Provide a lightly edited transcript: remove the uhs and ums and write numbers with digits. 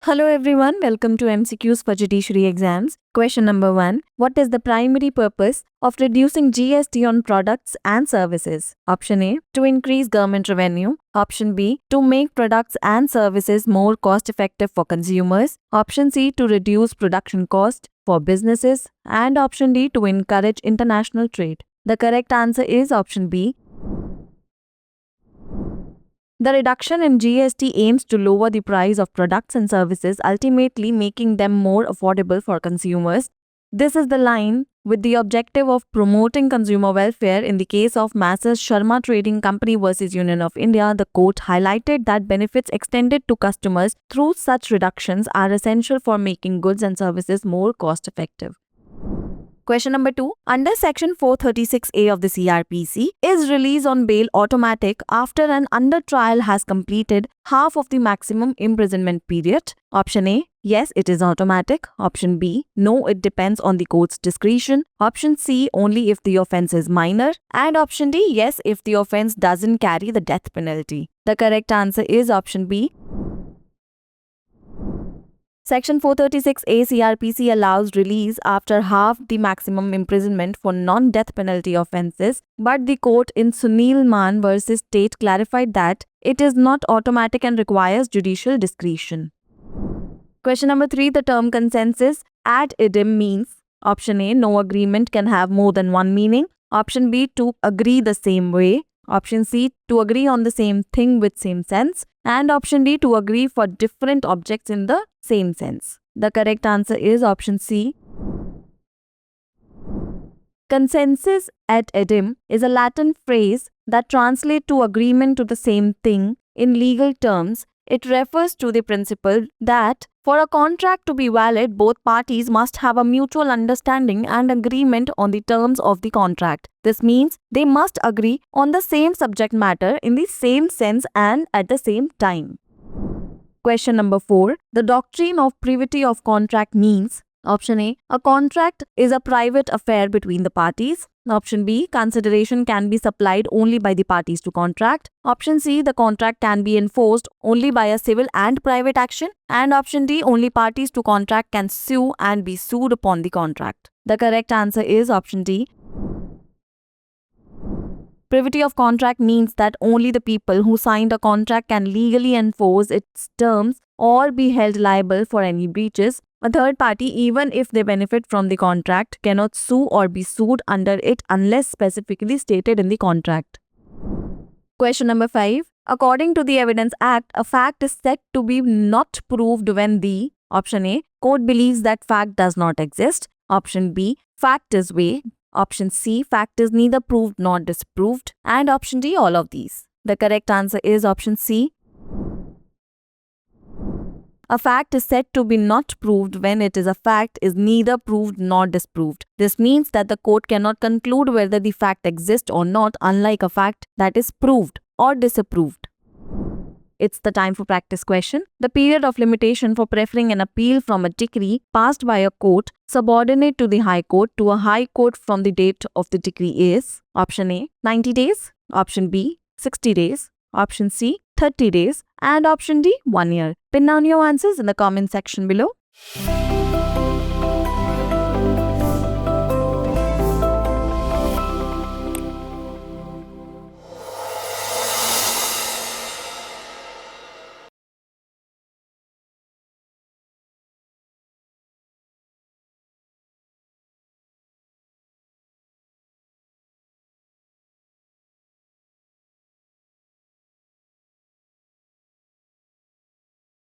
Hello everyone, welcome to MCQs for Judiciary Exams. Question number 1. What is the primary purpose of reducing GST on products and services? Option A. To increase government revenue. Option B. To make products and services more cost effective for consumers. Option C. To reduce production cost for businesses. And option D. To encourage international trade. The correct answer is option B. The reduction in GST aims to lower the price of products and services, ultimately making them more affordable for consumers. This is the line with the objective of promoting consumer welfare. In the case of Messrs. Sharma Trading Company versus Union of India, the court highlighted that benefits extended to customers through such reductions are essential for making goods and services more cost effective. Question number 2. Under Section 436A of the CRPC, is release on bail automatic after an under trial has completed half of the maximum imprisonment period? Option A. Yes, it is automatic. Option B. No, it depends on the court's discretion. Option C. Only if the offense is minor. And option D. Yes, if the offense doesn't carry the death penalty. The correct answer is option B. Section 436A CRPC allows release after half the maximum imprisonment for non-death penalty offences, but the court in Sunil Man versus State clarified that it is not automatic and requires judicial discretion. Question number 3. The term consensus ad idem means option A. No agreement can have more than one meaning. Option B. To agree the same way. Option C. To agree on the same thing with same sense. And option D. To agree for different objects in the same sense. The correct answer is option C. Consensus ad idem is a Latin phrase that translates to agreement to the same thing. In legal terms, it refers to the principle that for a contract to be valid, both parties must have a mutual understanding and agreement on the terms of the contract. This means they must agree on the same subject matter in the same sense and at the same time. Question number 4. The doctrine of privity of contract means option A. A contract is a private affair between the parties. Option B. Consideration can be supplied only by the parties to contract. Option C. The contract can be enforced only by a civil and private action. And option D. Only parties to contract can sue and be sued upon the contract. The correct answer is option D. Privity of contract means that only the people who signed a contract can legally enforce its terms or be held liable for any breaches. A third party, even if they benefit from the contract, cannot sue or be sued under it unless specifically stated in the contract. Question number 5. According to the Evidence Act, a fact is said to be not proved when the option A. Court believes that fact does not exist. Option B. Fact is vague. Option C. Fact is neither proved nor disproved. And option D. All of these. The correct answer is option C. A fact is said to be not proved when it is a fact is neither proved nor disproved. This means that the court cannot conclude whether the fact exists or not, unlike a fact that is proved or disapproved. It's the time for practice question. The period of limitation for preferring an appeal from a decree passed by a court subordinate to the High Court to a High Court from the date of the decree is option A. 90 days, option B. 60 days, option C. 30 days, and option D. 1 year. Pin down your answers in the comment section below.